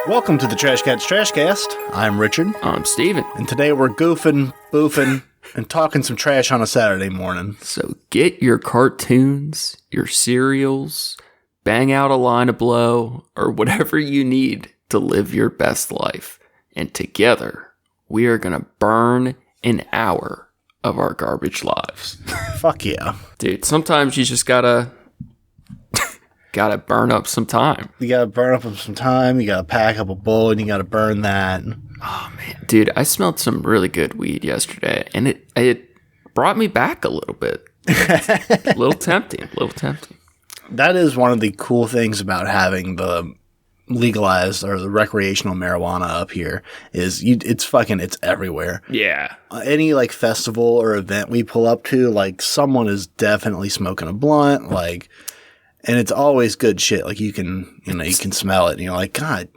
Welcome to the Trash Cats Trashcast. I'm Richard. I'm Steven. And today we're goofing, boofing, and talking some trash on a Saturday morning. So get your cartoons, your cereals, bang out a line of blow, or whatever you need to live your best life. And together, we are going to burn an hour of our garbage lives. Fuck yeah. Dude, sometimes you just gotta burn up some time. You gotta burn up some time, you gotta pack up a bowl, and you gotta burn that. Oh, man. Dude, I smelled some really good weed yesterday, and it brought me back a little bit. A little tempting. That is one of the cool things about having the legalized or the recreational marijuana up here is it's everywhere. Yeah. Any like festival or event we pull up to, like someone is definitely smoking a blunt, like, and it's always good shit. Like you can smell it and you're like, God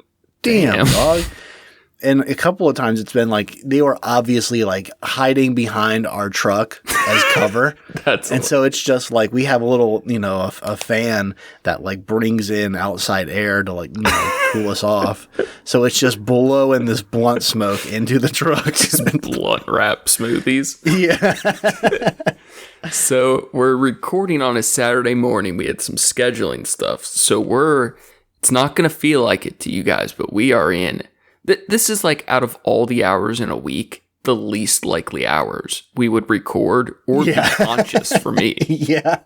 damn. Dog. And a couple of times it's been like they were obviously like hiding behind our truck as cover. So it's just like we have a little, a fan that like brings in outside air to like, cool us off. So it's just blowing this blunt smoke into the truck. Blunt wrap smoothies. Yeah. So we're recording on a Saturday morning. We had some scheduling stuff. So it's not going to feel like it to you guys, but we are in. This is like out of all the hours in a week, the least likely hours we would record or be conscious for me. Yeah.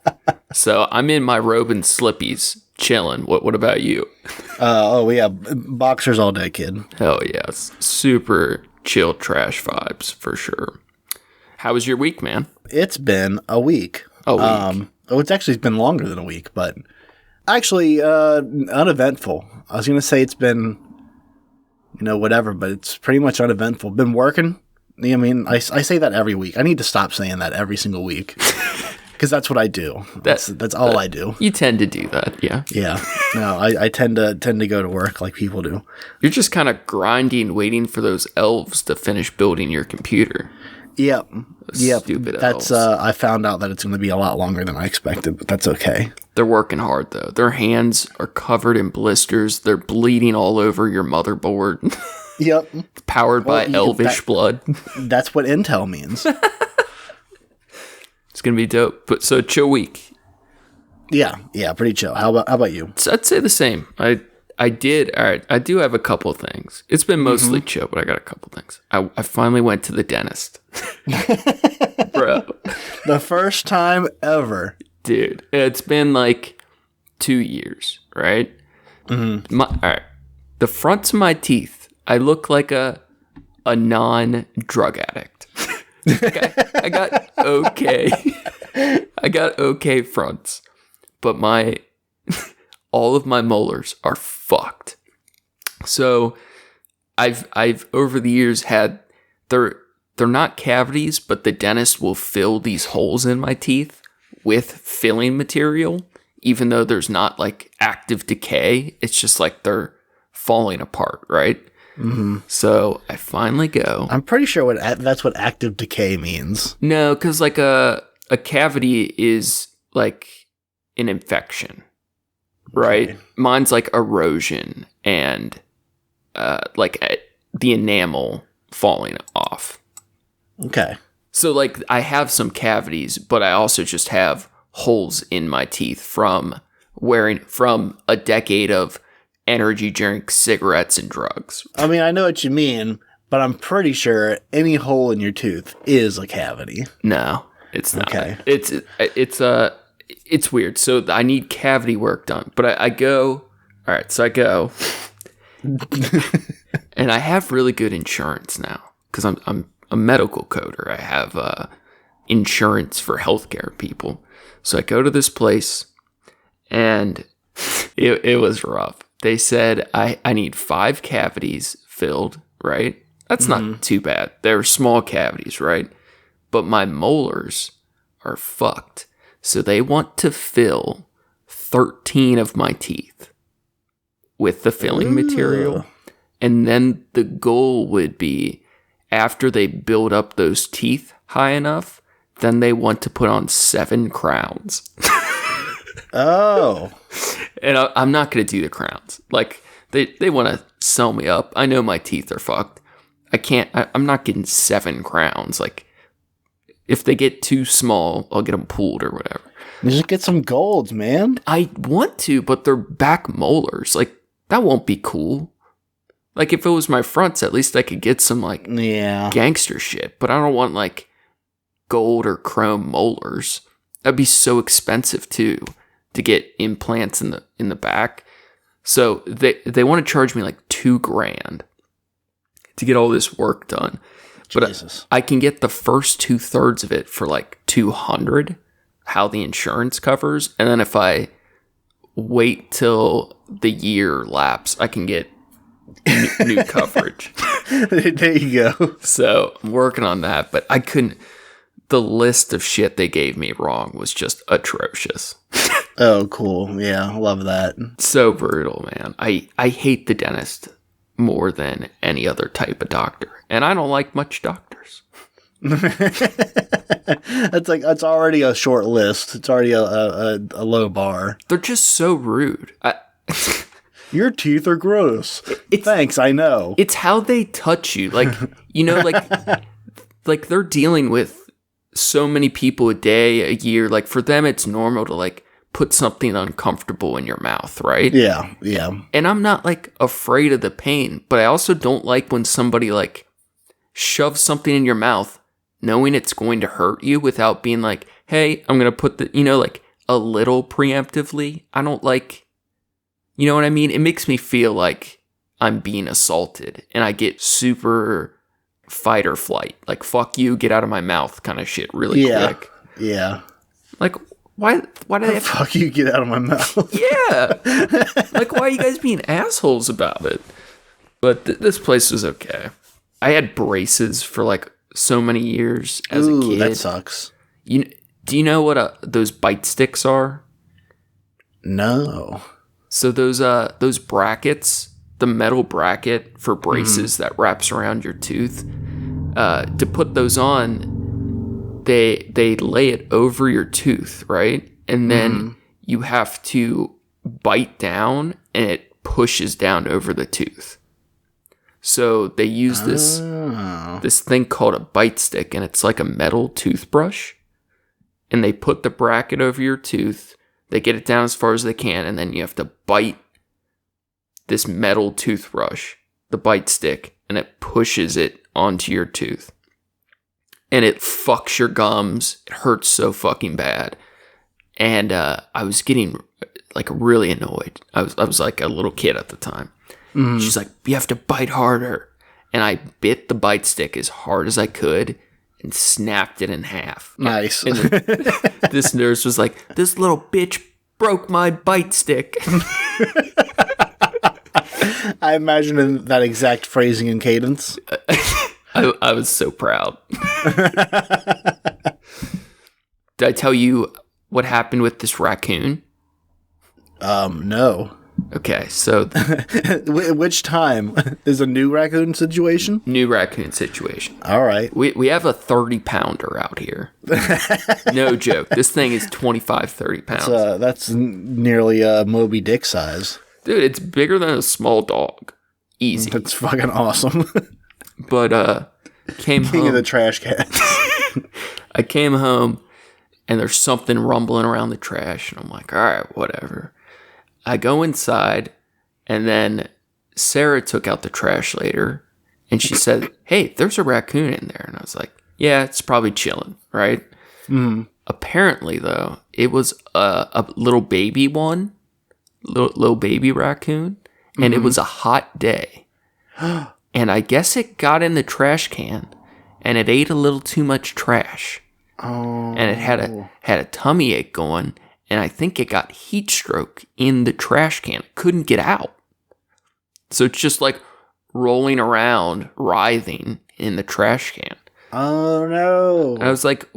So I'm in my robe and slippies, chilling. What about you? We have boxers all day, kid. Hell yes. Super chill trash vibes for sure. How was your week, man? It's been a week. It's actually been longer than a week, but actually uneventful. I was going to say it's been whatever, but it's pretty much uneventful. Been working. I mean, I say that every week. I need to stop saying that every single week because that's what I do. That's all I do. You tend to do that, yeah. Yeah. No, I tend to go to work like people do. You're just kind of grinding, waiting for those elves to finish building your computer. Yep. Stupid elves. I found out that it's going to be a lot longer than I expected, but that's okay. They're working hard, though. Their hands are covered in blisters. They're bleeding all over your motherboard. Yep. Powered by elvish blood. That's what Intel means. It's going to be dope. But so, chill week. Yeah, pretty chill. How about you? So I'd say the same. I do have a couple things. It's been mostly chill, but I got a couple things. I finally went to the dentist. Bro. The first time ever. Dude, it's been like 2 years, right? Mm-hmm. All right. The fronts of my teeth, I look like a non-drug addict. I got okay fronts, but all of my molars are fucked. So I've over the years had they're not cavities, but the dentist will fill these holes in my teeth with filling material, even though there's not like active decay. It's just like they're falling apart, right? Mm-hmm. So I finally go. I'm pretty sure that's what active decay means. No, because like a cavity is like an infection, right? Okay. Mine's like erosion and the enamel falling off. Okay. So, like, I have some cavities, but I also just have holes in my teeth from a decade of energy drinks, cigarettes, and drugs. I mean, I know what you mean, but I'm pretty sure any hole in your tooth is a cavity. No, it's not. Okay. It's weird. So I need cavity work done, but I go. All right, so I go, and I have really good insurance now because I'm a medical coder. I have insurance for healthcare people. So I go to this place, and it was rough. They said I need 5 cavities filled, right? That's not too bad. They're small cavities, right? But my molars are fucked. So they want to fill 13 of my teeth with the filling material. And then the goal would be, after they build up those teeth high enough, then they want to put on 7 crowns. Oh. And I'm not going to do the crowns. Like, they want to sell me up. I know my teeth are fucked. I'm not getting 7 crowns. Like, if they get too small, I'll get them pulled or whatever. Just get some golds, man. I want to, but they're back molars. Like, that won't be cool. Like, if it was my fronts, at least I could get some, like, gangster shit. But I don't want, like, gold or chrome molars. That'd be so expensive, too, to get implants in the back. So they want to charge me, like, $2,000 to get all this work done. But I can get the first 2/3 of it for, like, $200, how the insurance covers. And then if I wait till the year lapse, I can get new coverage. There you go. So I'm working on that, but I couldn't. The list of shit they gave me wrong was just atrocious. Oh, cool. Yeah, I love that. So brutal, man. I hate the dentist more than any other type of doctor. And I don't like much doctors. That's already a short list. It's already a low bar. They're just so rude. Your teeth are gross. Thanks, I know. It's how they touch you. Like, you know, like they're dealing with so many people a day, a year. Like, for them, it's normal to, like, put something uncomfortable in your mouth, right? Yeah. And I'm not, like, afraid of the pain, but I also don't like when somebody, like, shoves something in your mouth knowing it's going to hurt you without being like, hey, I'm going to put like, a little preemptively. I don't like, you know what I mean? It makes me feel like I'm being assaulted, and I get super fight or flight. Like, fuck you, get out of my mouth kind of shit really quick. Yeah. Like, why do they have fuck you, get out of my mouth? Yeah. Like, why are you guys being assholes about it? But this place was okay. I had braces for, like, so many years as a kid. That sucks. Do you know what those bite sticks are? No. So those brackets, the metal bracket for braces that wraps around your tooth, to put those on, they lay it over your tooth, right? And then you have to bite down, and it pushes down over the tooth. So they use this thing called a bite stick, and it's like a metal toothbrush. And they put the bracket over your tooth. They get it down as far as they can, and then you have to bite this metal toothbrush, the bite stick, and it pushes it onto your tooth. And it fucks your gums. It hurts so fucking bad. And I was getting, like, really annoyed. I was like a little kid at the time. She's like, you have to bite harder. And I bit the bite stick as hard as I could and snapped it in half. Nice. And this nurse was like, this little bitch broke my bite stick. I imagine in that exact phrasing and cadence. I was so proud. Did I tell you what happened with this raccoon? No. Okay, so which time is a new raccoon situation? New raccoon situation. All right. We have a 30-pounder out here. No joke. This thing is 25, 30 pounds. That's nearly Moby Dick size. Dude, it's bigger than a small dog. Easy. That's fucking awesome. But came King home. of the trash cats. I came home, and there's something rumbling around the trash, and I'm like, all right, whatever. I go inside, and then Sarah took out the trash later, and she said, hey, there's a raccoon in there. And I was like, yeah, it's probably chilling, right? Apparently, though, it was a little baby one, little baby raccoon, and it was a hot day. And I guess it got in the trash can, and it ate a little too much trash. Oh. And it had a tummy ache going, and I think it got heat stroke in the trash can. It couldn't get out. So it's just like rolling around, writhing in the trash can. Oh, no. And I was like,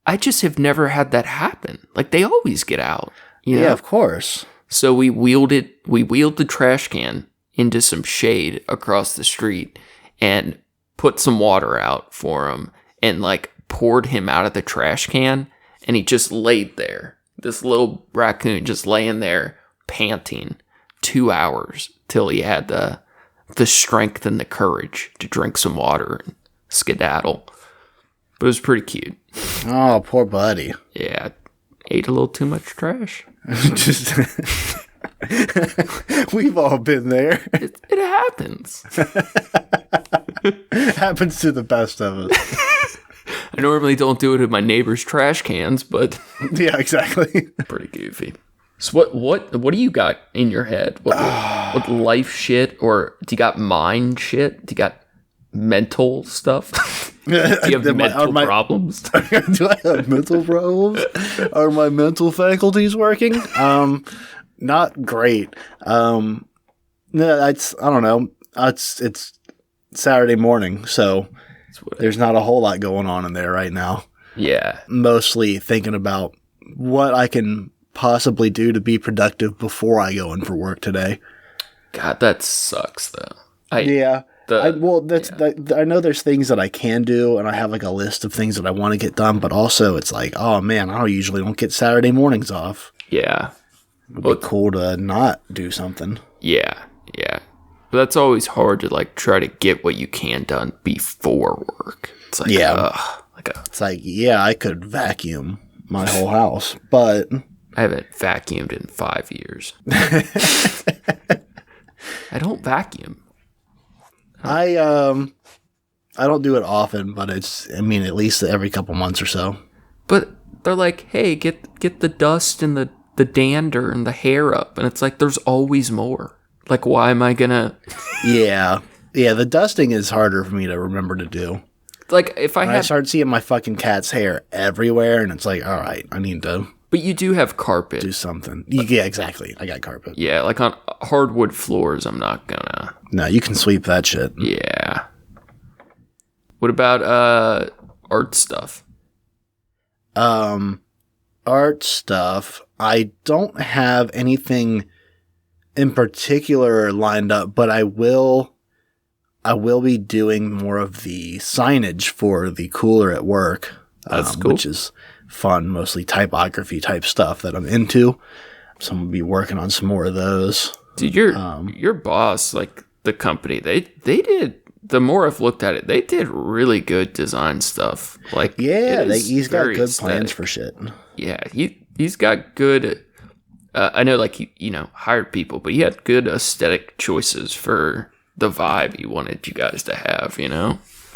I just have never had that happen. Like, they always get out. You know? Yeah, of course. So we wheeled the trash can into some shade across the street and put some water out for him and, like, poured him out of the trash can, and he just laid there. This little raccoon just laying there, panting 2 hours till he had the strength and the courage to drink some water and skedaddle. But it was pretty cute. Oh, poor buddy. Yeah, ate a little too much trash. Just we've all been there. It happens. Happens to the best of us. I normally don't do it in my neighbor's trash cans, but Yeah, exactly. pretty goofy. So what do you got in your head? What life shit, or do you got mind shit? Do you got mental stuff? Do you have mental problems? Do I have mental problems? Are my mental faculties working? Not great. No, it's I don't know. It's Saturday morning, so there's not a whole lot going on in there right now. Yeah. Mostly thinking about what I can possibly do to be productive before I go in for work today. God, that sucks though. I know there's things that I can do, and I have like a list of things that I want to get done, but also it's like, oh man, I usually don't get Saturday mornings off. Yeah. It would be cool to not do something. Yeah. But that's always hard to like try to get what you can done before work. It's like, it's like, yeah, I could vacuum my whole house, but I haven't vacuumed in 5 years. I don't vacuum. I don't do it often, but at least every couple months or so. But they're like, hey, get the dust and the dander and the hair up, and it's like there's always more. Like, why am I gonna? Yeah, the dusting is harder for me to remember to do. Like if I start seeing my fucking cat's hair everywhere, and it's like, all right, I need to. But you do have carpet. Do something. Yeah, exactly. I got carpet. Yeah, like on hardwood floors, I'm not gonna. No, you can sweep that shit. Yeah. What about art stuff? Art stuff. I don't have anything in particular lined up, but I will be doing more of the signage for the cooler at work. That's cool. Which is fun, mostly typography type stuff that I'm into. So I'm gonna be working on some more of those. Dude, your boss, like the company, they did. The more I've looked at it, they did really good design stuff. Like, yeah, he's got good plans for shit. Yeah, he's got good. I know, like he hired people, but he had good aesthetic choices for the vibe he wanted you guys to have.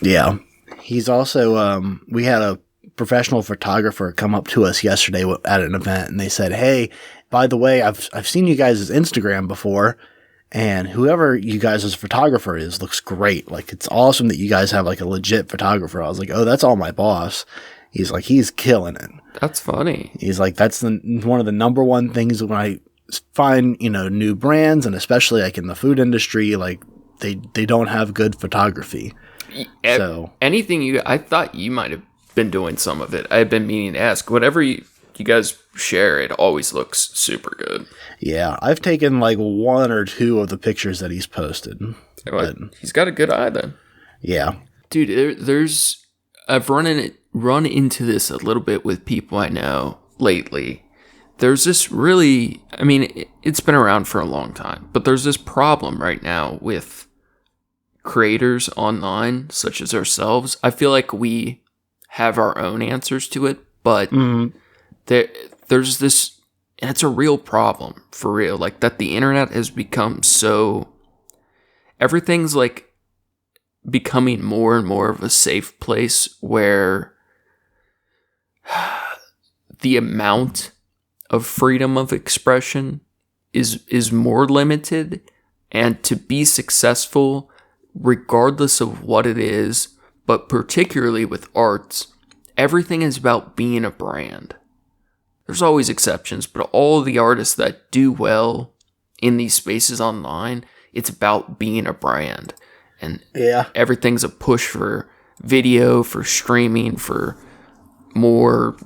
Yeah, he's also. We had a professional photographer come up to us yesterday at an event, and they said, "Hey, by the way, I've seen you guys' Instagram before, and whoever you guys' photographer is looks great. Like, it's awesome that you guys have like a legit photographer." I was like, "Oh, that's all my boss." He's like, "He's killing it." That's funny. He's like, "That's one of the number one things when I find new brands, and especially like in the food industry, like they don't have good photography." So I thought you might have been doing some of it. I've been meaning to ask. Whatever you guys share, it always looks super good. Yeah, I've taken like one or two of the pictures that he's posted. But he's got a good eye then. Yeah, dude. I've run into this a little bit with people I know lately. There's this really, it's been around for a long time, but there's this problem right now with creators online, such as ourselves. I feel like we have our own answers to it, but there's this, and it's a real problem, for real, like that the internet has become so, everything's like becoming more and more of a safe place where the amount of freedom of expression is more limited, and to be successful, regardless of what it is, but particularly with arts, everything is about being a brand. There's always exceptions, but all of the artists that do well in these spaces online, it's about being a brand. And everything's a push for video, for streaming, for more,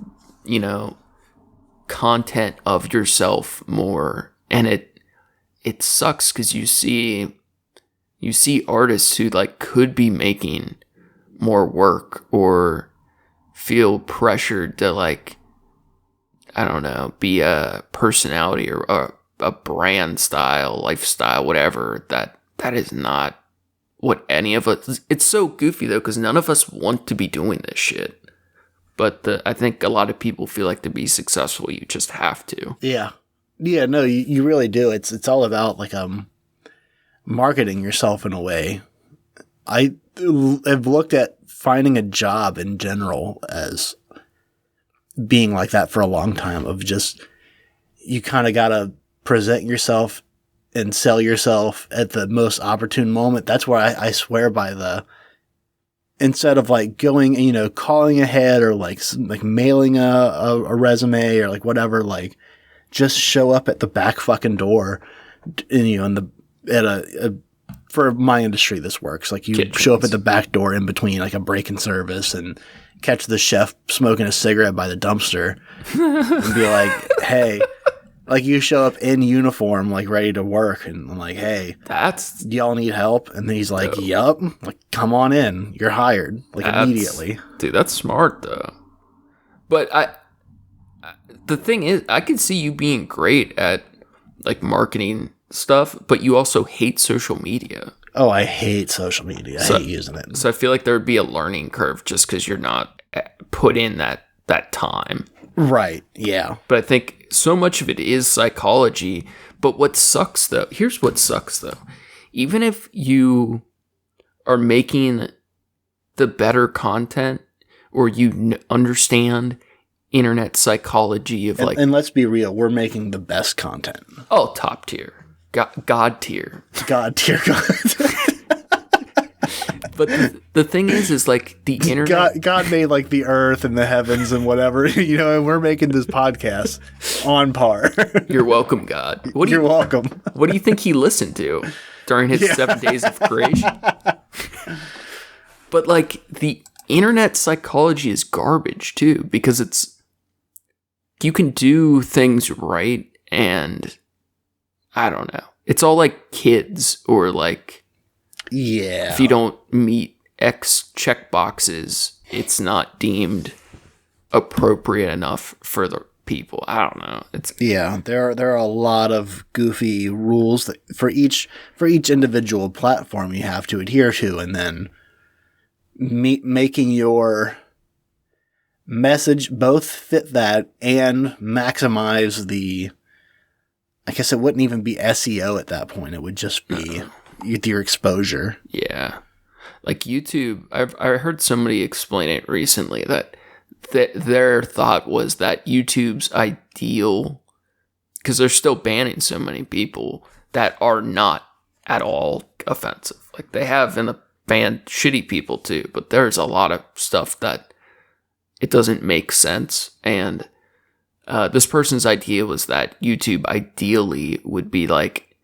content of yourself more. And it sucks because you see artists who like could be making more work or feel pressured to like, I don't know, be a personality or a brand style, lifestyle, whatever, that is not what any of us. It's so goofy though, because none of us want to be doing this shit. But I think a lot of people feel like to be successful, you just have to. Yeah. Yeah, no, you really do. It's all about like marketing yourself in a way. I have looked at finding a job in general as being like that for a long time, of just, you kind of got to present yourself and sell yourself at the most opportune moment. That's where I swear by instead of like going, calling ahead or like mailing a resume or like whatever, like just show up at the back fucking door, and, for my industry, this works. Like you show up at the back door in between like a break in service and catch the chef smoking a cigarette by the dumpster and be like, hey, like you show up in uniform, like ready to work, and I'm like, hey, y'all need help? And then he's like, yup, like come on in, you're hired, like immediately. Dude, that's smart though. But the thing is, I could see you being great at like marketing stuff, but you also hate social media. Oh, I hate social media. I hate using it. So I feel like there would be a learning curve just because you're not put in that time. Right, yeah. But I think so much of it is psychology. But what sucks though, here's what sucks though. Even if you are making the better content, or you understand internet psychology of and let's be real, we're making the best content. Oh, top tier. God tier. God tier content. But the thing is like the internet. God made like the earth and the heavens and whatever, and we're making this podcast on par. You're welcome, God. You're welcome. What do you think he listened to during his 7 days of creation? But like the internet psychology is garbage too, because you can do things right, and I don't know. It's all like kids, or like, yeah, if you don't meet X check boxes, it's not deemed appropriate enough for the people. I don't know. There are a lot of goofy rules that for each individual platform you have to adhere to, and then making your message both fit that and maximize the. I guess it wouldn't even be SEO at that point. It would just be your exposure. Yeah. Like YouTube, I heard somebody explain it recently that their thought was that YouTube's ideal, because they're still banning so many people that are not at all offensive. Like they have in the banned shitty people too, but there's a lot of stuff that it doesn't make sense. And this person's idea was that YouTube ideally would be like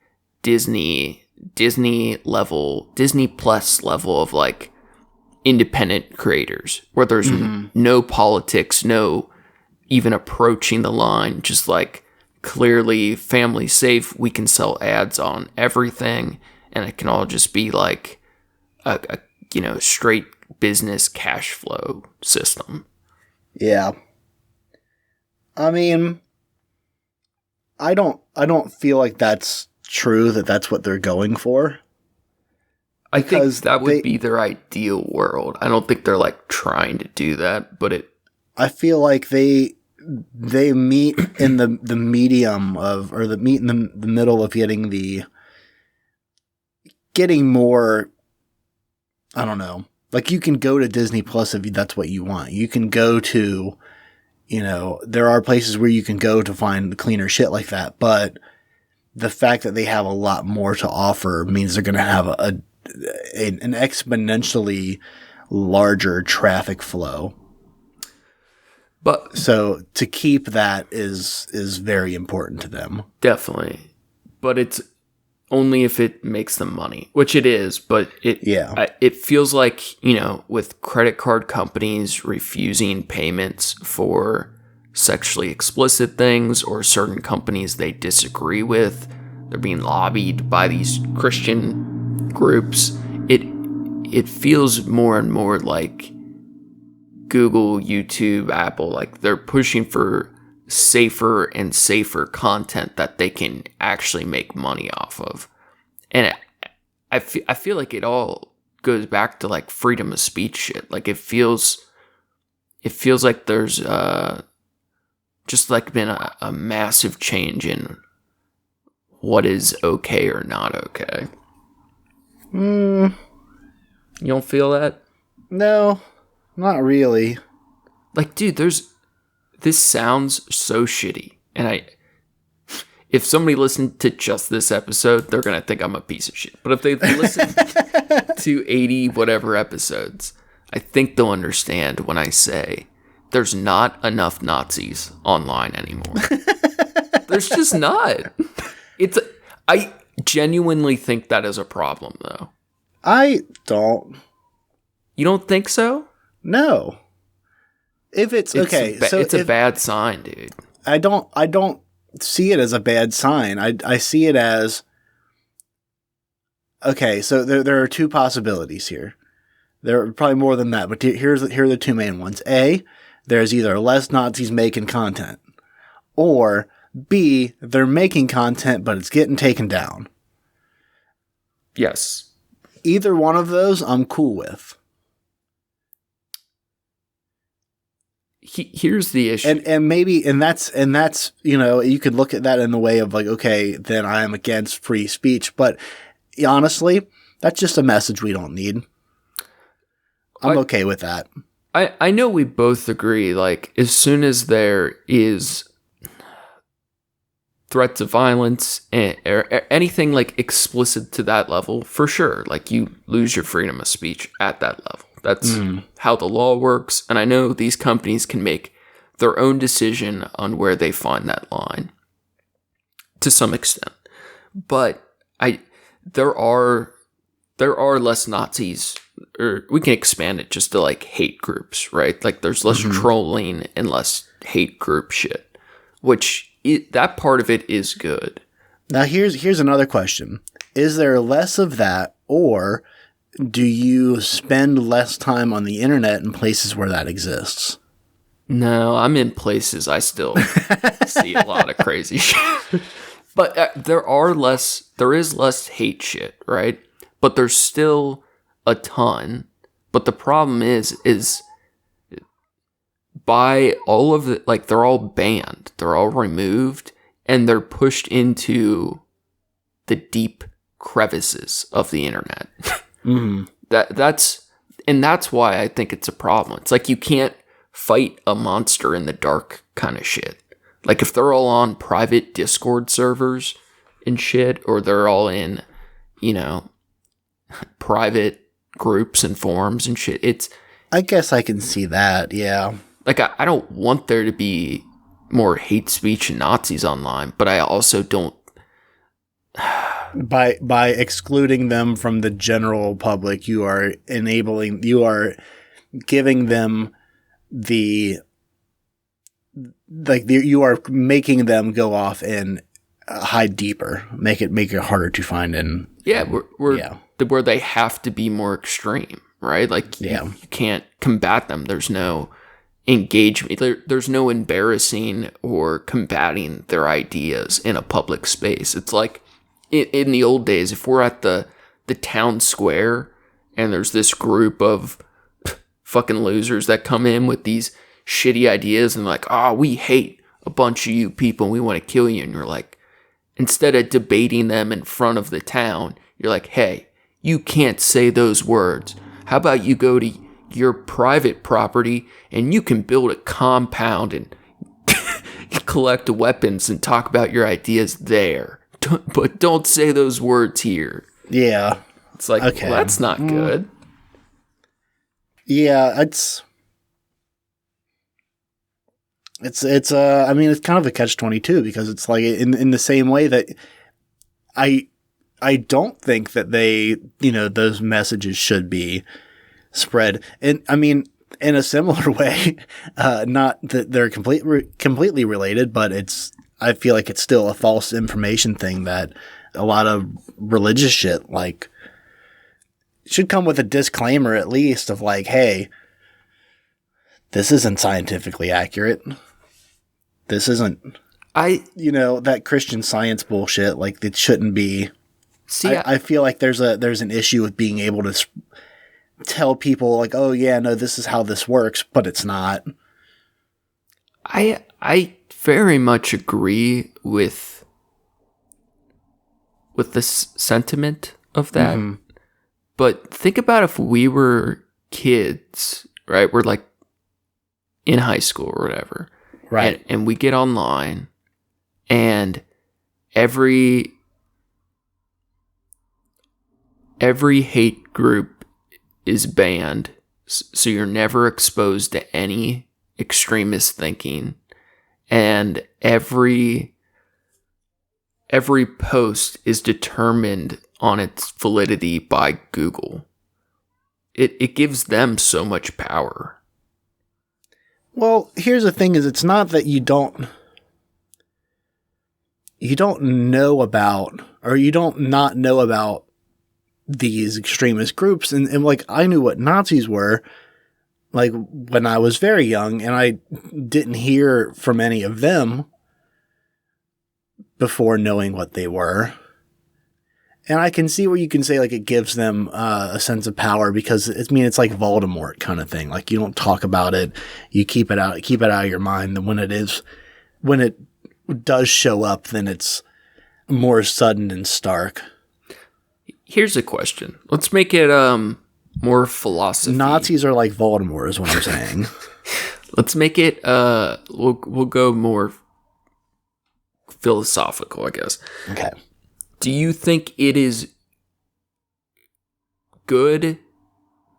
Disney Plus level of like independent creators, where there's no politics, no even approaching the line, just like clearly family safe. We can sell ads on everything, and it can all just be like a straight business cash flow system. Yeah. I mean, I don't feel like that's true, that's what they're going for. I think that would be their ideal world. I don't think they're like trying to do that, but I feel like they meet in the medium of, or the meet in the middle of getting more, I don't know. Like you can go to Disney Plus if that's what you want. You can go to, there are places where you can go to find cleaner shit like that, but the fact that they have a lot more to offer means they're going to have an exponentially larger traffic flow. But so to keep that is very important to them. Definitely. But it's only if it makes them money, which it is, but it feels like, with credit card companies refusing payments for sexually explicit things, or certain companies they disagree with, they're being lobbied by these Christian groups. It feels more and more like Google, YouTube, Apple, like they're pushing for safer and safer content that they can actually make money off of. And I feel like it all goes back to like freedom of speech shit. Like it feels like there's just like been a massive change in what is okay or not okay. You don't feel that? No, not really. Like, dude, this sounds so shitty. And if somebody listened to just this episode, they're going to think I'm a piece of shit. But if they listen to 80 whatever episodes, I think they'll understand when I say there's not enough Nazis online anymore. There's just not. I genuinely think that is a problem, though. I don't. You don't think so? No. If it's okay, it's a bad sign, dude. I don't see it as a bad sign. I see it as okay. So there are two possibilities here. There are probably more than that, but here are the two main ones. A, there's either less Nazis making content, or B, they're making content, but it's getting taken down. Yes. Either one of those, I'm cool with. Here's the issue. And that's, you know, you could look at that in the way of like, okay, then I am against free speech. But honestly, that's just a message we don't need. I'm okay with that. I know we both agree, like, as soon as there is threats of violence or anything like explicit to that level, for sure, like you lose your freedom of speech at that level. That's how the law works. And I know these companies can make their own decision on where they find that line to some extent. But there are less Nazis, or we can expand it just to like hate groups, right? Like there's less trolling and less hate group shit, which that part of it is good. Now here's another question. Is there less of that, or do you spend less time on the internet in places where that exists? No, I'm in places I still see a lot of crazy shit. But there is less hate shit, right? But there's still a ton. But the problem is by all of it, like they're all banned, they're all removed, and they're pushed into the deep crevices of the internet. That's why I think it's a problem. It's like you can't fight a monster in the dark kind of shit. Like if they're all on private Discord servers and shit, or they're all in, you know, private groups and forums and shit. I guess I can see that, yeah. Like I don't want there to be more hate speech and Nazis online, but I also don't. By excluding them from the general public, you are giving them you are making them go off and hide deeper, make it harder to find. And where they have to be more extreme, right? Like you can't combat them. There's no engagement. There's no embarrassing or combating their ideas in a public space. It's like in the old days, if we're at the town square and there's this group of fucking losers that come in with these shitty ideas and like, we hate a bunch of you people and we want to kill you. And you're like, instead of debating them in front of the town, you're like, hey, you can't say those words. How about you go to your private property and you can build a compound and collect weapons and talk about your ideas there. But don't say those words here. Yeah. It's like, okay. Well, that's not good. Yeah, it's I mean, it's kind of a catch-22 because it's like in the same way that I don't think that they, you know, those messages should be spread. And I mean, in a similar way, not that they're completely related, but I feel like it's still a false information thing that a lot of religious shit like should come with a disclaimer at least of like, hey, this isn't scientifically accurate. this isn't, that Christian Science bullshit. Like, it shouldn't be. See, I feel like there's an issue with being able to tell people like, oh yeah, no, this is how this works, but it's not. I very much agree with this sentiment of that. Mm-hmm. But think about if we were kids, right? We're like in high school or whatever. Right. And we get online and every hate group is banned. So you're never exposed to any extremist thinking. And every post is determined on its validity by Google. It gives them so much power. Well, here's the thing is it's not that you don't know about, or you don't not know about these extremist groups. And like, I knew what Nazis were, like, when I was very young, and I didn't hear from any of them before knowing what they were. And I can see where you can say, like, it gives them a sense of power because, it's like Voldemort kind of thing. Like, you don't talk about it. You keep it out of your mind. And when it does show up, then it's more sudden and stark. Here's a question. Let's make it more philosophy. Nazis are like Voldemort is what I'm saying. Let's make it we'll go more philosophical, I guess. Okay. Do you think it is good,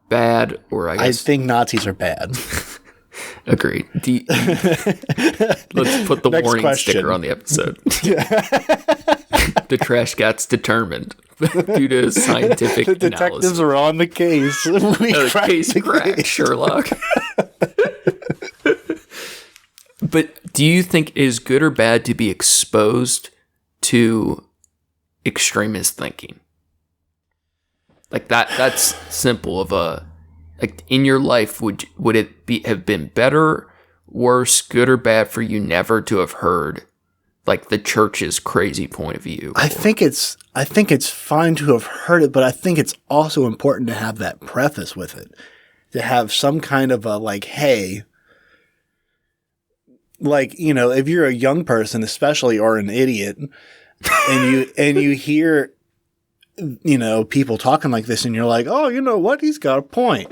bad, or I think Nazis are bad. Agreed. Let's put the Next warning question. sticker on the episode. The trash cat's determined due to scientific The detectives analysis. are on the case. Case cracked, Sherlock. But do you think it is good or bad to be exposed to extremist thinking? Like that's simple of a, like, in your life, would it have been better, worse, good or bad for you never to have heard like the church's crazy point of view? I think it's fine to have heard it, but I think it's also important to have that preface with it, to have some kind of a, like, hey, like, if you're a young person, especially, or an idiot, and you hear, people talking like this, and you're like, oh, you know what? He's got a point.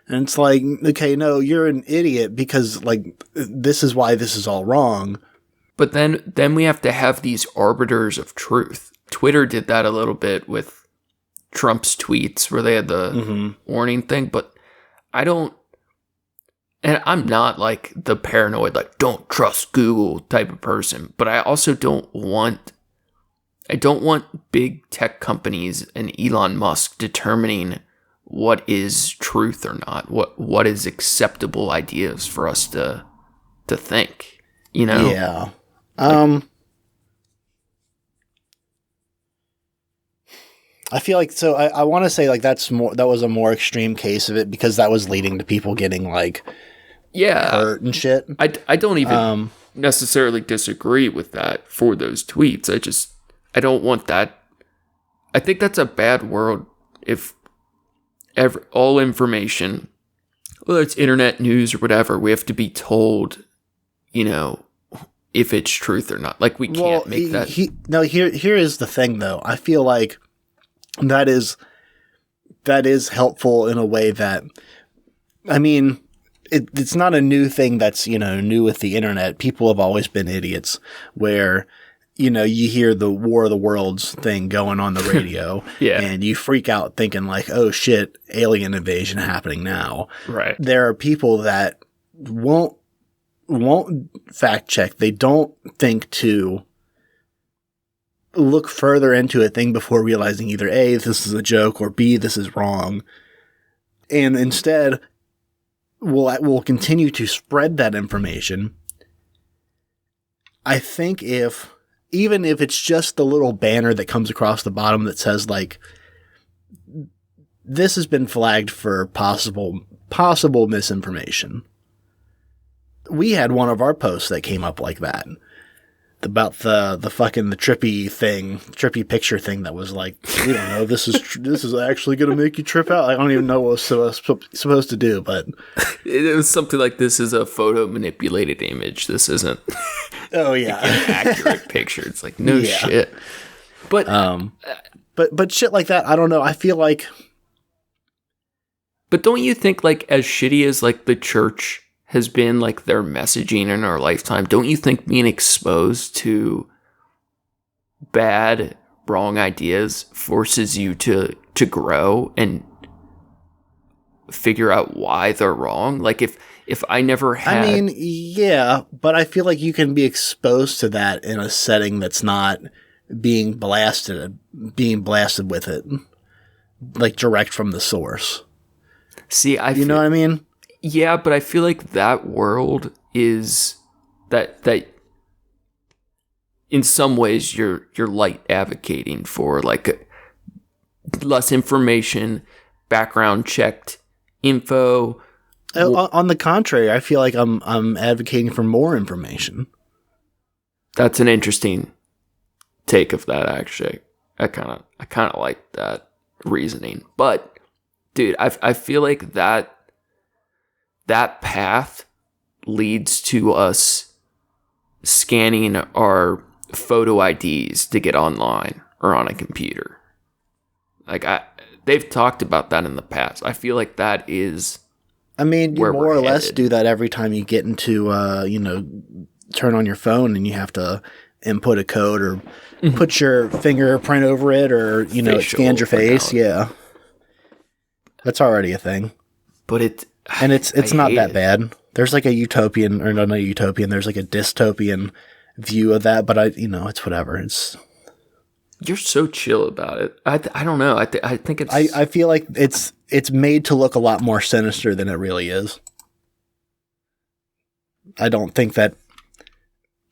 And it's like, okay, no, you're an idiot because, like, this is why this is all wrong. But then we have to have these arbiters of truth. Twitter did that a little bit with Trump's tweets where they had the warning thing, but and I'm not like the paranoid, like, don't trust Google type of person, but I also don't want big tech companies and Elon Musk determining what is truth or not, what is acceptable ideas for us to think, Yeah. I feel like, so I want to say, like, that was a more extreme case of it because that was leading to people getting, like, hurt and shit. I don't even necessarily disagree with that for those tweets. I don't want that. I think that's a bad world if all information, whether it's internet news or whatever, we have to be told, if it's truth or not. Like, we can't make that. Here is the thing, though. I feel like that is helpful in a way that, I mean, it's not a new thing that's, new with the internet. People have always been idiots where, you hear the War of the Worlds thing going on the radio yeah. and you freak out thinking like, oh shit, alien invasion happening now. Right. There are people that won't fact check. They don't think to look further into a thing before realizing either A, this is a joke, or B, this is wrong. And instead, we'll continue to spread that information. I think even if it's just the little banner that comes across the bottom that says, like, this has been flagged for possible misinformation. we had one of our posts that came up like that. About the trippy picture thing that was like, we don't know, this is actually going to make you trip out. I don't even know what was supposed to do, but it was something like, this is a photo manipulated image. This isn't oh yeah, an accurate picture. It's like, no shit. But shit like that, I don't know. I feel like, but don't you think, like, as shitty as like the church has been, like, their messaging in our lifetime, don't you think being exposed to bad, wrong ideas forces you to grow and figure out why they're wrong? Like, if I never had... I mean, yeah, but I feel like you can be exposed to that in a setting that's not being blasted with it, like, direct from the source. See, you know what I mean? Yeah, but I feel like that world is that in some ways you're light advocating for, like, less information, background checked info. On the contrary, I feel like I'm advocating for more information. That's an interesting take of that, actually. I kind of like that reasoning. But dude, I feel like that path leads to us scanning our photo IDs to get online or on a computer. Like, they've talked about that in the past. I feel like that is... I mean, you more or less do that every time you get into, turn on your phone and you have to input a code or put your fingerprint over it, or, it scans your face. Yeah. That's already a thing. But it's not that bad. There's like a utopian, or not a utopian, there's like a dystopian view of that, but it's whatever. You're so chill about it. I don't know. I think it's... I feel like it's made to look a lot more sinister than it really is. I don't think that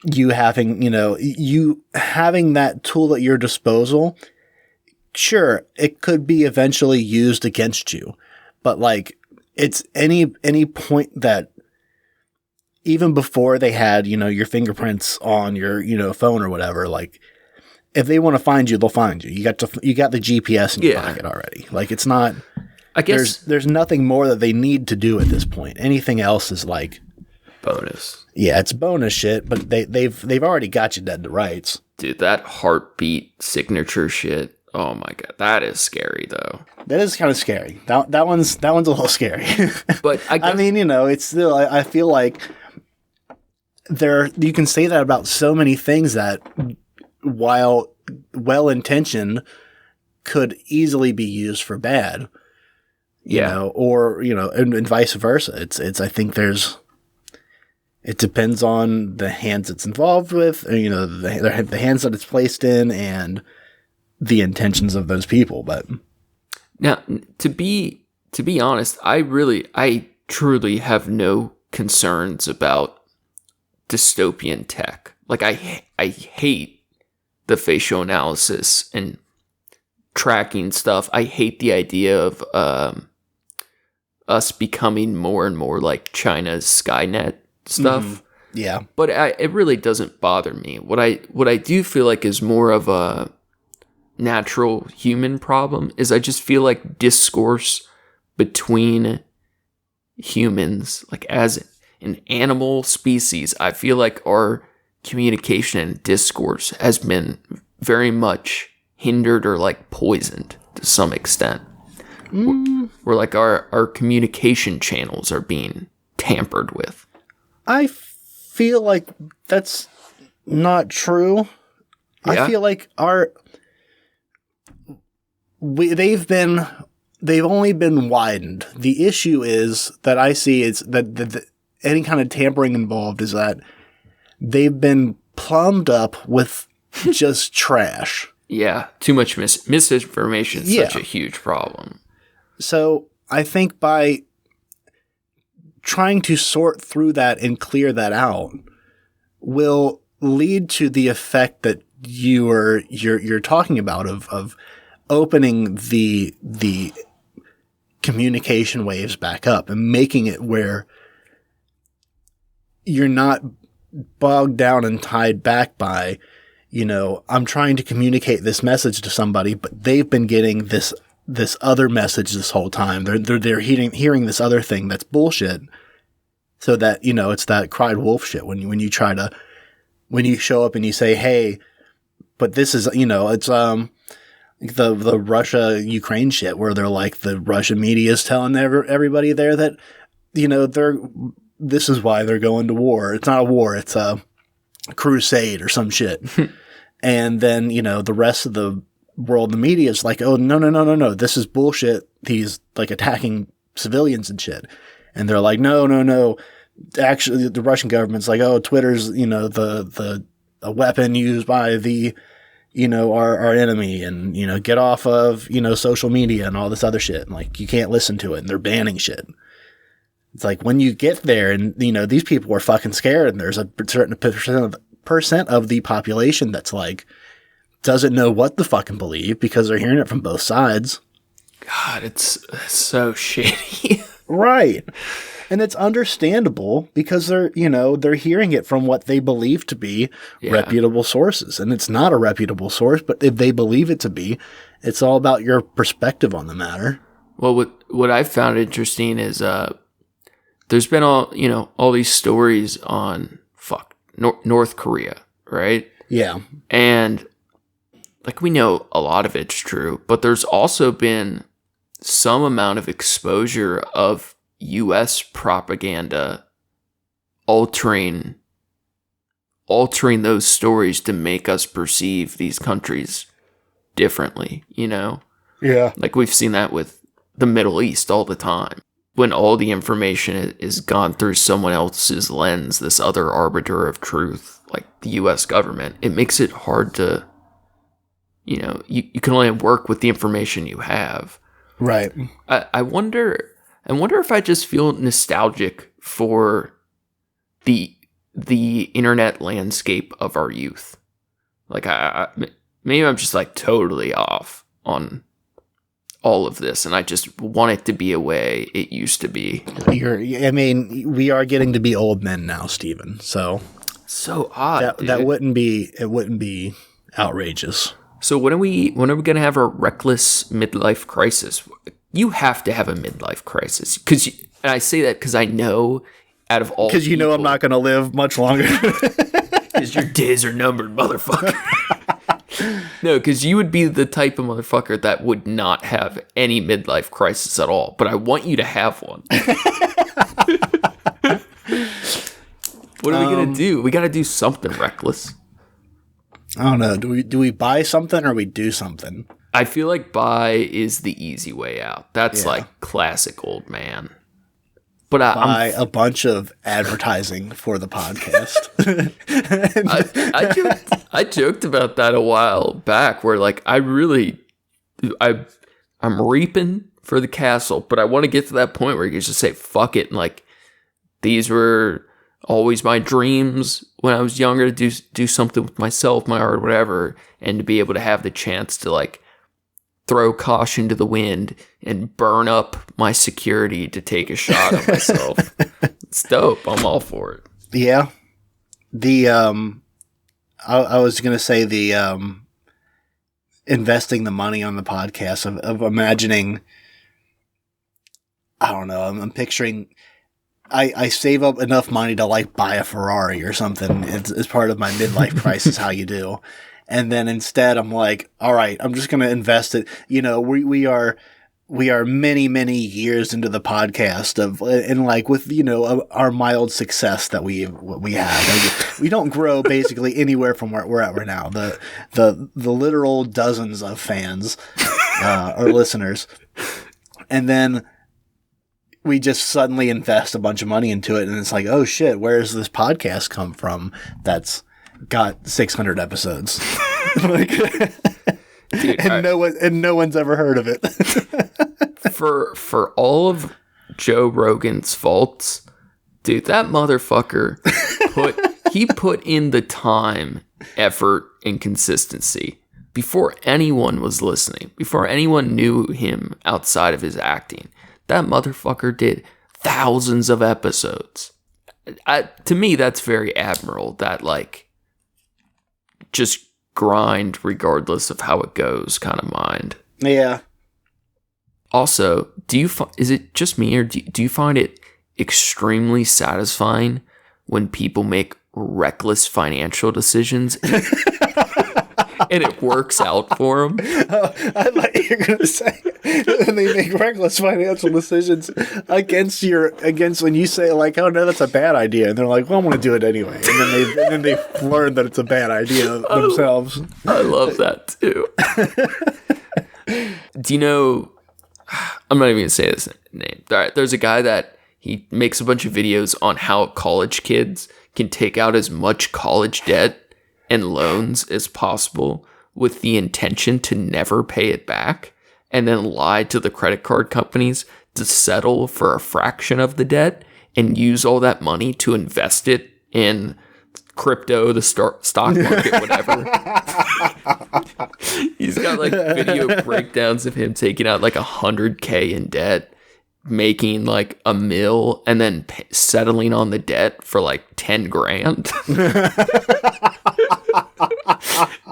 you having that tool at your disposal, sure, it could be eventually used against you, but like, it's any point that, even before they had, your fingerprints on your, phone or whatever, like, if they want to find you, they'll find you. You got the GPS in your pocket already. Like, it's not, I guess there's nothing more that they need to do at this point. Anything else is like bonus. Yeah, it's bonus shit, but they've already got you dead to rights. Dude, that heartbeat signature shit. Oh my god, that is scary though. That is kind of scary. That one's a little scary. But I mean, it's still, I feel like you can say that about so many things that, while well-intentioned, could easily be used for bad. Or and vice versa. I think it depends on the hands it's involved with, the hands that it's placed in, and the intentions of those people. But now, to be honest, I truly have no concerns about dystopian tech. Like, I hate the facial analysis and tracking stuff. I hate the idea of us becoming more and more like China's Skynet stuff. Mm-hmm. Yeah, but it really doesn't bother me. What I do feel like is more of a natural human problem is, I just feel like discourse between humans, like as an animal species, I feel like our communication and discourse has been very much hindered or like poisoned to some extent. Where like our communication channels are being tampered with. I feel like that's not true. Yeah. I feel like they've only been widened. The issue is that I see is that any kind of tampering involved is that they've been plumbed up with just trash. Yeah, too much misinformation is such a huge problem. So I think by trying to sort through that and clear that out will lead to the effect that you're talking about of opening the communication waves back up and making it where you're not bogged down and tied back by, I'm trying to communicate this message to somebody, but they've been getting this other message this whole time. They're hearing this other thing that's bullshit. So that, it's that cried wolf shit when you show up and you say, hey, but this is, it's, the Russia-Ukraine shit where they're like, the Russian media is telling everybody there that, this is why they're going to war. It's not a war. It's a crusade or some shit. And then, the rest of the world, the media is like, oh, no. This is bullshit. He's like attacking civilians and shit. And they're like, no. Actually, the Russian government's like, oh, Twitter's, a weapon used by the, our enemy, and, get off of, social media and all this other shit. And like, you can't listen to it, and they're banning shit. It's like when you get there and, these people are fucking scared, and there's a certain percent of the population that's like, doesn't know what to fucking believe because they're hearing it from both sides. God, it's so shitty. Right. And it's understandable because they're hearing it from what they believe to be reputable sources. And it's not a reputable source, but if they believe it to be, it's all about your perspective on the matter. Well, what I've found interesting is there's been all these stories on North Korea, right? Yeah. And like we know a lot of it's true, but there's also been some amount of exposure of U.S. propaganda altering those stories to make us perceive these countries differently, Yeah. Like we've seen that with the Middle East all the time. When all the information is gone through someone else's lens, this other arbiter of truth, like the U.S. government, it makes it hard to, you can only work with the information you have. Right. I wonder if I just feel nostalgic for the internet landscape of our youth. Like maybe I'm just like totally off on all of this, and I just want it to be a way it used to be. We are getting to be old men now, Steven. So odd. That wouldn't be outrageous. So when are we gonna have a reckless midlife crisis? You have to have a midlife crisis and I say that because I know out of all because I'm not gonna live much longer. Because your days are numbered, motherfucker. No, because you would be the type of motherfucker that would not have any midlife crisis at all. But I want you to have one. What are we gonna do? We gotta do something reckless. I don't know. Do we buy something or we do something? I feel like buy is the easy way out. That's like classic old man. But buy a bunch of advertising for the podcast. I joked about that a while back where like I'm reaping for the castle, but I want to get to that point where you can just say fuck it, and like these were always my dreams when I was younger to do something with myself, my art, whatever, and to be able to have the chance to like throw caution to the wind and burn up my security to take a shot at myself. It's dope. I'm all for it. Yeah. I was going to say the investing the money on the podcast of imagining, I don't know, I'm picturing I save up enough money to like buy a Ferrari or something. It's part of my midlife crisis, how you do. And then instead I'm like, all right, I'm just going to invest it. We are many, many years into the podcast and like with, our mild success that we have. Like, we don't grow basically anywhere from where we're at right now. The literal dozens of fans, or listeners. And then we just suddenly invest a bunch of money into it. And it's like, oh shit, where does this podcast come from? That's got 600 episodes. Like, dude, no one's ever heard of it. For all of Joe Rogan's faults, dude, that motherfucker put in the time, effort, and consistency before anyone was listening, before anyone knew him outside of his acting. That motherfucker did thousands of episodes. to me, that's very admirable. That like just grind regardless of how it goes kind of mind. Yeah. Also, is it just me, or do you find it extremely satisfying when people make reckless financial decisions and it works out for them? I thought you were going to say when they make reckless financial decisions against when you say like, oh no, that's a bad idea, and they're like, well, I'm going to do it anyway, and then they learn that it's a bad idea themselves. I love that too. Do you know? I'm not even going to say this name. All right, there's a guy that he makes a bunch of videos on how college kids can take out as much college debt and loans as possible with the intention to never pay it back, and then lie to the credit card companies to settle for a fraction of the debt and use all that money to invest it in crypto, the stock market, whatever. He's got like video breakdowns of him taking out like $100K in debt, making like $1 million, and then settling on the debt for like 10 grand.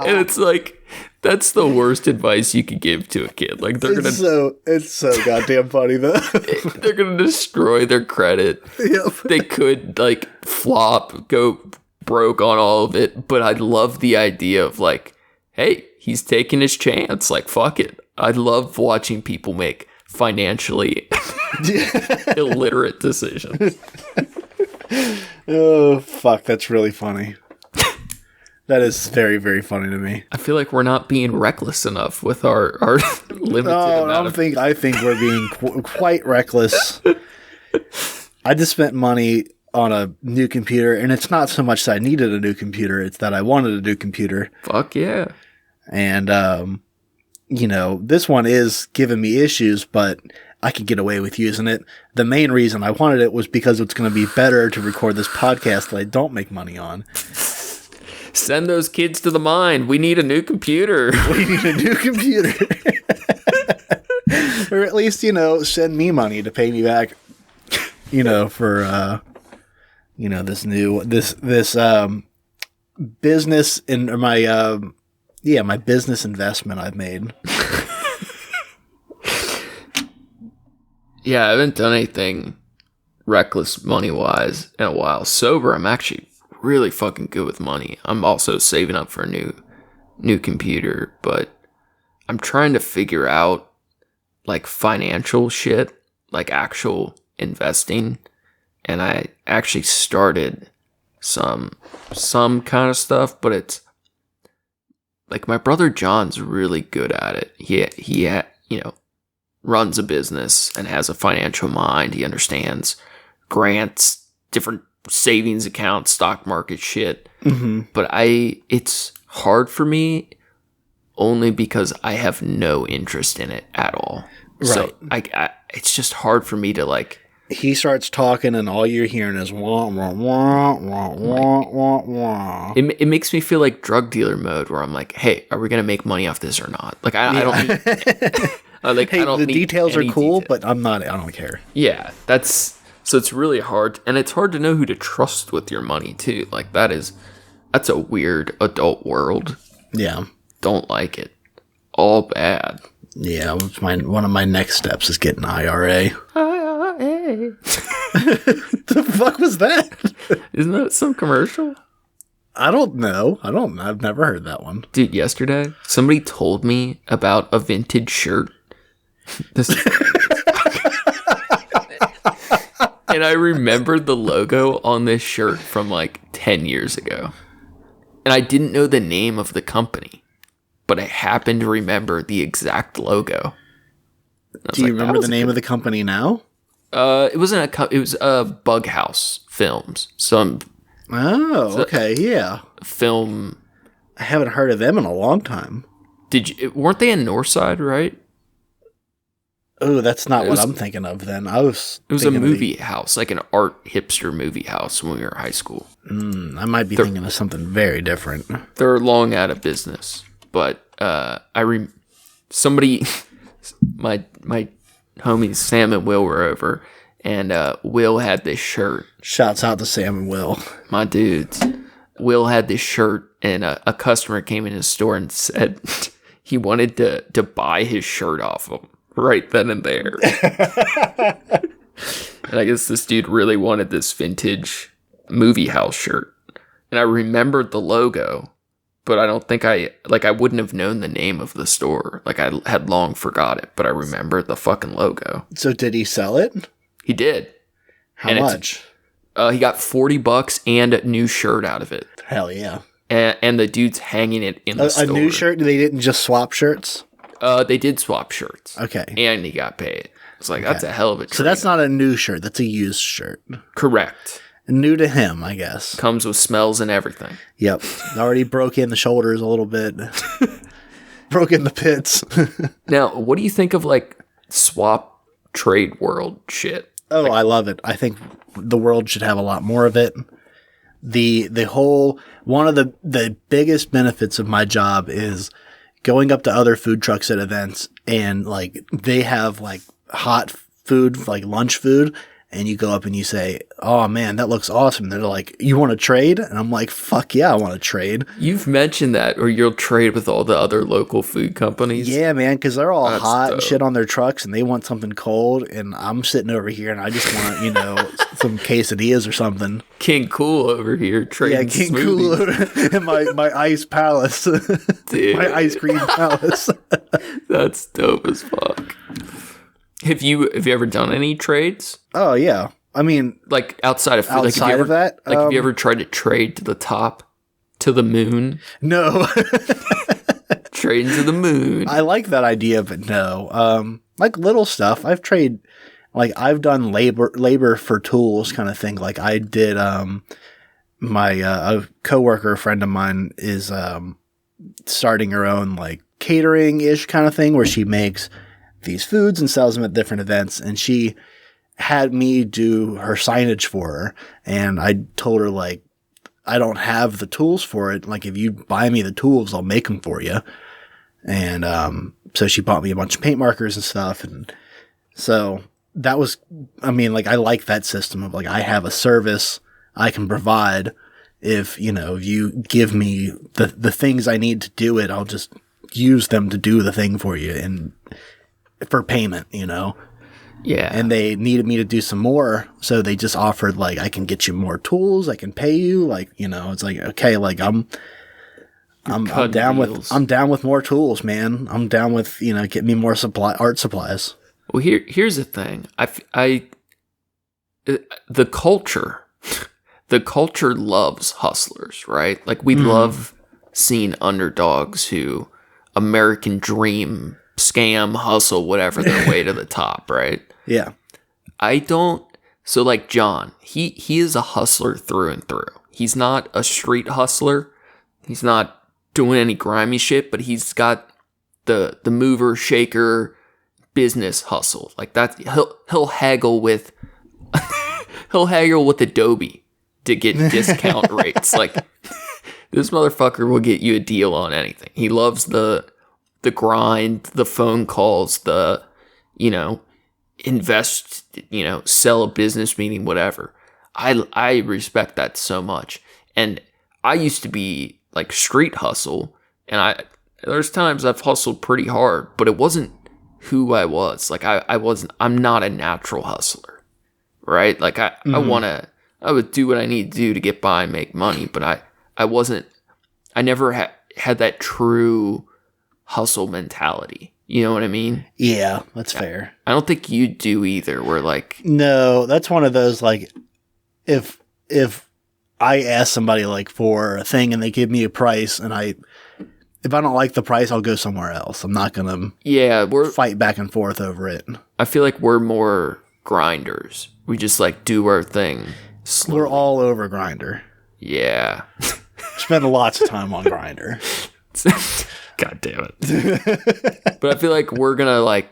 And it's like, that's the worst advice you could give to a kid. Like it's so goddamn funny though. They're gonna destroy their credit. Yep. They could like flop, go broke on all of it, but I love the idea of like, hey, he's taking his chance. Like, fuck it. I love watching people make financially illiterate decisions. Oh, fuck. That's really funny. That is very, very funny to me. I feel like we're not being reckless enough with our limited amount I think we're being quite reckless. I just spent money on a new computer, and it's not so much that I needed a new computer, it's that I wanted a new computer. Fuck yeah. And, this one is giving me issues, but I could get away with using it. The main reason I wanted it was because it's going to be better to record this podcast that I don't make money on. Send those kids to the mine. We need a new computer. We need a new computer. Or at least, send me money to pay me back, for, this business in my business investment I've made. Yeah, I haven't done anything reckless money-wise in a while. Sober, I'm actually really fucking good with money. I'm also saving up for a new computer, but I'm trying to figure out like financial shit, like actual investing, and I actually started some kind of stuff, but it's like my brother John's really good at it. He runs a business and has a financial mind. He understands grants, different savings accounts, stock market shit. Mm-hmm. But it's hard for me only because I have no interest in it at all. Right. So it's just hard for me to like. He starts talking and all you're hearing is wah, wah, wah, wah, wah, wah, wah. It makes me feel like drug dealer mode where I'm like, hey, are we going to make money off this or not? Like, I don't need, hey, the details are cool, but I don't care. Yeah, so it's really hard, and it's hard to know who to trust with your money too. Like that's a weird adult world. Yeah. Don't like it. All bad. Yeah, one of my next steps is getting IRA. The fuck was that? Isn't that some commercial? I don't know. I've never heard that one. Dude, yesterday, somebody told me about a vintage shirt. And I remembered the logo on this shirt from like 10 years ago. And I didn't know the name of the company, but I happened to remember the exact logo. Do you remember the name of the company now? It was Bug House Films. Okay, yeah. Film. I haven't heard of them in a long time. Weren't they in Northside, right? Oh, that's not what I'm thinking of then. It was a movie house, like an art hipster movie house when we were in high school. I might be thinking of something very different. They're long out of business, but somebody, my homies Sam and Will were over, And Will had this shirt. Shouts out to Sam and Will. My dudes. Will had this shirt, and a customer came in his store and said he wanted to buy his shirt off him right then and there. And I guess this dude really wanted this vintage movie house shirt. And I remembered the logo, but I don't think I wouldn't have known the name of the store. Like, I had long forgot it, but I remembered the fucking logo. So did he sell it? He did. How much? He got $40 and a new shirt out of it. Hell yeah. And the dude's hanging it in the store. A new shirt? They didn't just swap shirts? They did swap shirts. Okay. And he got paid. It's like, that's a hell of a trade. So that's not a new shirt. That's a used shirt. Correct. New to him, I guess. Comes with smells and everything. Yep. Already broke in the shoulders a little bit. Broke in the pits. Now, what do you think of, like, swap trade world shit? Oh, I love it. I think the world should have a lot more of it. One of the biggest benefits of my job is going up to other food trucks at events, and like they have like hot food, like lunch food, and you go up and you say, "Oh man, that looks awesome." They're like, "You want to trade?" And I'm like, "Fuck yeah, I want to trade." You've mentioned that, or you'll trade with all the other local food companies. Yeah, man, because they're all That's hot dope. and shit on their trucks, and they want something cold, and I'm sitting over here, and I just want, some quesadillas or something. King Cool over here trading Yeah, King smoothies. Cool in my ice palace, Dude. my ice cream palace. That's dope as fuck. Have you ever done any trades? Oh yeah, I mean, Like outside of food? outside of that, Like, have you ever tried to trade to the top, to the moon? no. Trading to the moon. I like that idea, but no. Like little stuff. I've done labor for tools kind of thing. Like I did, my, a coworker, a friend of mine is, starting her own like catering-ish kind of thing where she makes these foods and sells them at different events. And she had me do her signage for her. And I told her like, I don't have the tools for it. Like if you buy me the tools, I'll make them for you. And, so she bought me a bunch of paint markers and stuff. And so that was, I mean, like, I like that system of like, I have a service I can provide. If you give me the things I need to do it, I'll just use them to do the thing for you and for payment, Yeah. And they needed me to do some more. So they just offered like, I can get you more tools. I can pay you. Like, it's like, okay, like I'm down with more tools, man. I'm down with, get me more art supplies. Well, here's the thing. The culture loves hustlers, right? Like we love seeing underdogs who American dream, scam, hustle, whatever their way to the top, right? Yeah. So like John, he is a hustler through and through. He's not a street hustler. He's not doing any grimy shit, but he's got the mover shaker business hustle. Like that, he'll haggle with Adobe to get discount rates. Like this motherfucker will get you a deal on anything. He loves the grind, the phone calls, the invest, sell a business meeting, whatever. I respect that so much. And I used to be like street hustle, and there's times I've hustled pretty hard, but it wasn't who I was. Like I'm not a natural hustler, right? Like I would do what I need to do to get by and make money, but I never had that true hustle mentality. You know what I mean? Yeah, that's fair. I don't think you do either. We're like, no, that's one of those like, if I ask somebody like for a thing and they give me a price, and if I don't like the price, I'll go somewhere else. I'm not gonna fight back and forth over it. I feel like we're more grinders. We just like do our thing slowly. We're all over Grindr. Yeah. Spend lots of time on Grindr. God damn it. But I feel like we're gonna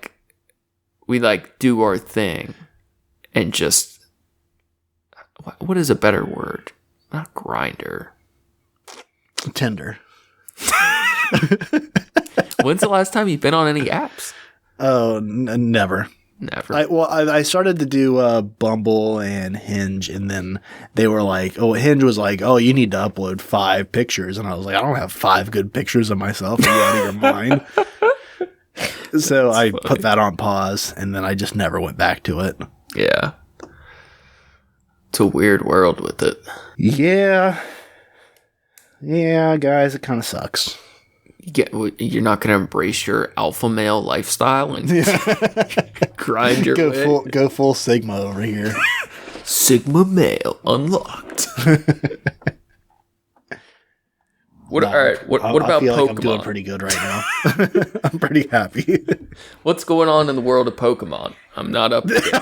we do our thing and just, what is a better word? Not grinder. Tinder. When's the last time you've been on any apps? Oh, never. Never. I started to do Bumble and Hinge, and then they were like, Hinge was like, you need to upload 5 pictures. And I was like, I don't have 5 good pictures of myself. Are you out of your mind? So I put that on pause, and then I just never went back to it. Yeah. It's a weird world with it. Yeah. Yeah, guys, it kind of sucks. You're not going to embrace your alpha male lifestyle and grind your way. Go full Sigma over here. Sigma male unlocked. All right. What about Pokemon? Like I'm doing pretty good right now. I'm pretty happy. What's going on in the world of Pokemon? I'm not up to it.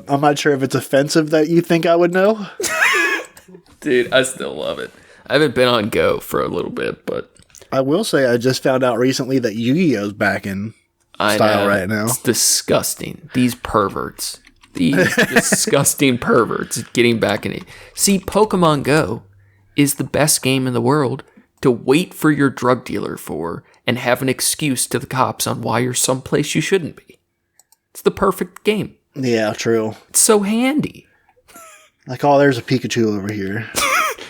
I'm not sure if it's offensive that you think I would know. Dude, I still love it. I haven't been on Go for a little bit, but I will say I just found out recently that Yu-Gi-Oh's back in style right now. It's disgusting. These perverts. These disgusting perverts getting back in it. See, Pokemon Go is the best game in the world to wait for your drug dealer for and have an excuse to the cops on why you're someplace you shouldn't be. It's the perfect game. Yeah, true. It's so handy. Like, there's a Pikachu over here.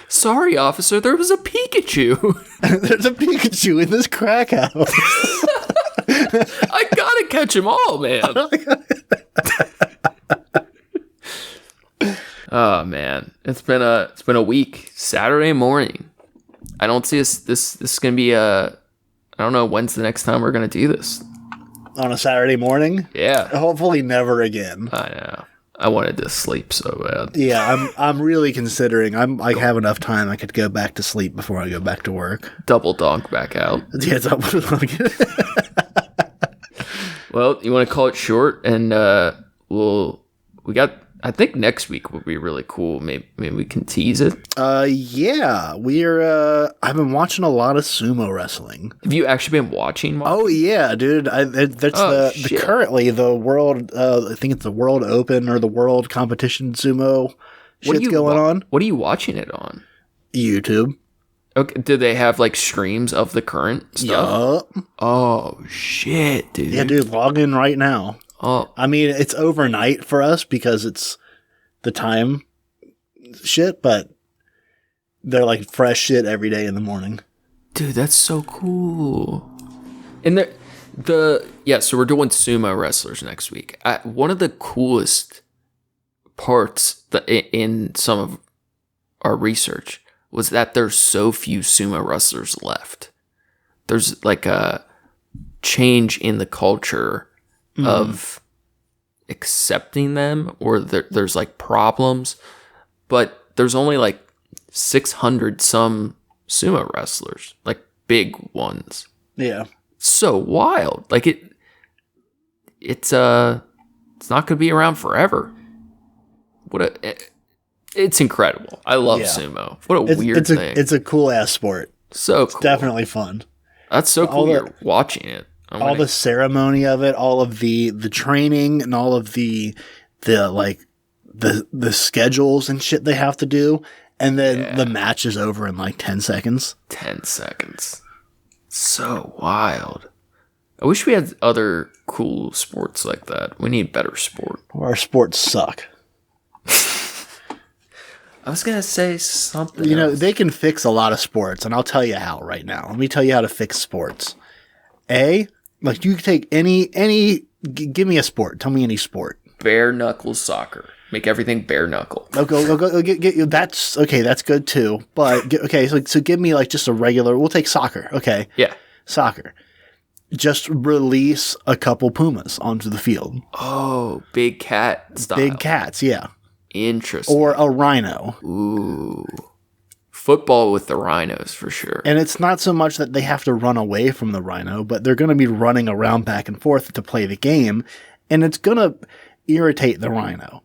Sorry, officer, there was a Pikachu. There's a Pikachu in this crack house. I gotta catch them all, man. Oh man, it's been a week. Saturday morning. I don't see this is gonna be I don't know when's the next time we're gonna do this. On a Saturday morning? Yeah. Hopefully never again. I know. I wanted to sleep so bad. Yeah, I'm really considering. I have enough time. I could go back to sleep before I go back to work. Double donk back out. Yeah, double donk. Well, you want to call it short, and I think next week will be really cool. Maybe we can tease it. Yeah, we're. I've been watching a lot of sumo wrestling. Have you actually been watching? Oh yeah, dude. That's currently the world. I think it's the World Open or the World Competition Sumo. Shit's going on. What are you watching it on? YouTube. Okay. Do they have like streams of the current stuff? Yup. Oh shit, dude. Yeah, dude. Log in right now. Oh, I mean, it's overnight for us because it's the time shit, but they're like fresh shit every day in the morning. Dude, that's so cool. And so we're doing sumo wrestlers next week. One of the coolest parts in some of our research was that there's so few sumo wrestlers left. There's like a change in the culture of accepting them, or there's like problems, but there's only like 600 some sumo wrestlers, like big ones. Yeah, so wild. Like it's not gonna be around forever. It's incredible. I love sumo. What a weird thing. It's a cool ass sport. So cool. Definitely fun. That's so cool. You're watching it. The ceremony of it, all of the training, and all of the schedules and shit they have to do, and then the match is over in like 10 seconds. 10 seconds. So wild. I wish we had other cool sports like that. We need better sport. Our sports suck. I was gonna say something. You know, they can fix a lot of sports, and I'll tell you how right now. Let me tell you how to fix sports. Like you can take give me a sport. Tell me any sport. Bare knuckle soccer. Make everything bare knuckle. Okay, that's okay. That's good too. But so give me like just a regular. We'll take soccer. Okay. Yeah. Soccer. Just release a couple pumas onto the field. Oh, big cat style. Big cats, yeah. Interesting. Or a rhino. Ooh. Football with the rhinos for sure. And it's not so much that they have to run away from the rhino, but they're going to be running around back and forth to play the game, and it's going to irritate the rhino.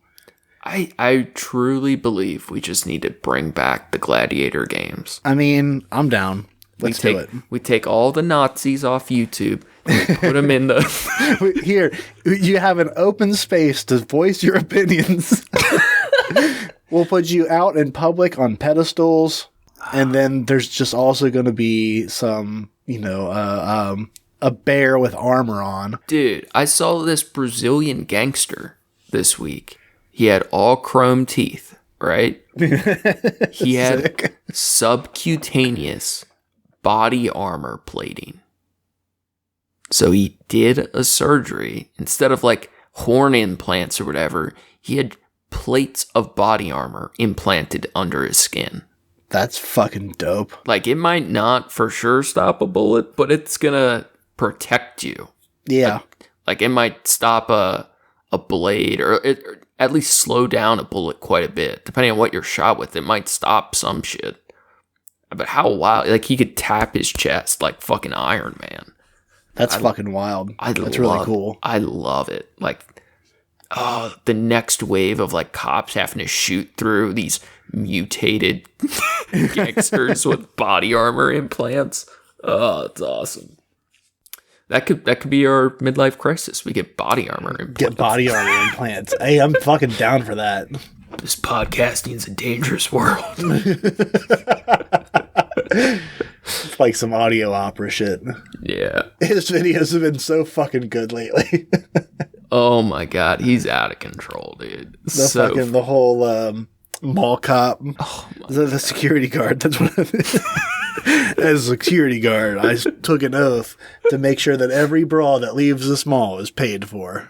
I truly believe we just need to bring back the gladiator games. I mean, I'm down. Let's do it. We take all the Nazis off YouTube and put them in the... Here, you have an open space to voice your opinions. We'll put you out in public on pedestals, and then there's just also going to be some a bear with armor on. Dude, I saw this Brazilian gangster this week. He had all chrome teeth, right? He had subcutaneous body armor plating. So he did a surgery. Instead of like horn implants or whatever, he had plates of body armor implanted under his skin. That's fucking dope. Like, it might not for sure stop a bullet, but it's gonna protect you. Yeah. Like it might stop a blade, or at least slow down a bullet quite a bit. Depending on what you're shot with, it might stop some shit. But how wild. Like, he could tap his chest like fucking Iron Man. That's fucking wild. That's really cool. I love it. Like, the next wave of like cops having to shoot through these mutated gangsters with body armor implants. Oh, it's awesome. That could be our midlife crisis. We get body armor implants. Get body armor implants. Hey, I'm fucking down for that. This podcasting's a dangerous world. It's like some audio opera shit. Yeah. His videos have been so fucking good lately. Oh my god, he's out of control, dude. The whole mall cop. Oh the security guard. That's what as a security guard, I took an oath to make sure that every bra that leaves this mall is paid for.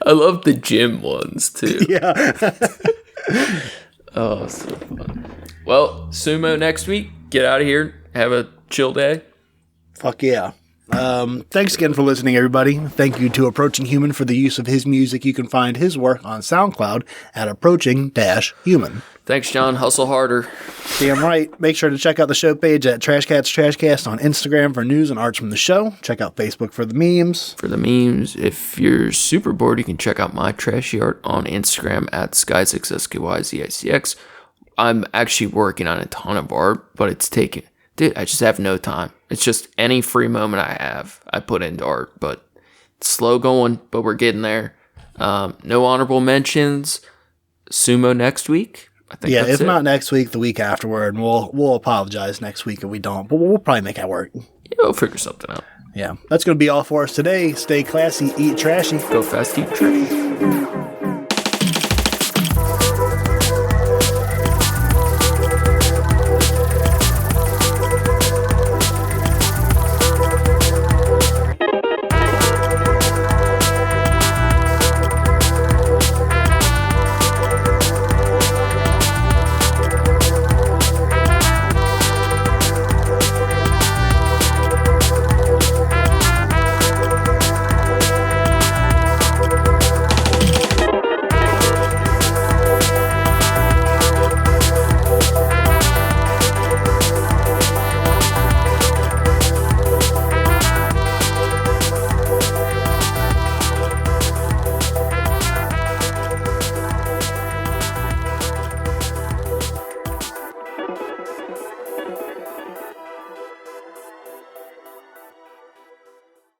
I love the gym ones too. Yeah. Oh, so fun. Well, Sumo next week. Get out of here. Have a chill day. Fuck yeah. Thanks again for listening, everybody. Thank you to Approaching Human for the use of his music. You can find his work on SoundCloud at Approaching-Human. Thanks, John. Hustle harder. Damn right. Make sure to check out the show page at Trashcats Trashcast on Instagram for news and arts from the show. Check out Facebook for the memes. If you're super bored, you can check out my trashy art on Instagram at Skyzix. I'm actually working on a ton of art, but it's taking... Dude, I just have no time. It's just any free moment I have, I put into art. But it's slow going, but we're getting there. No honorable mentions. Sumo next week. I think yeah, that's if not next week, the week afterward, and we'll apologize next week if we don't. But we'll probably make it work. Yeah, we'll figure something out. Yeah, that's going to be all for us today. Stay classy, eat trashy. Go fast, eat trashy.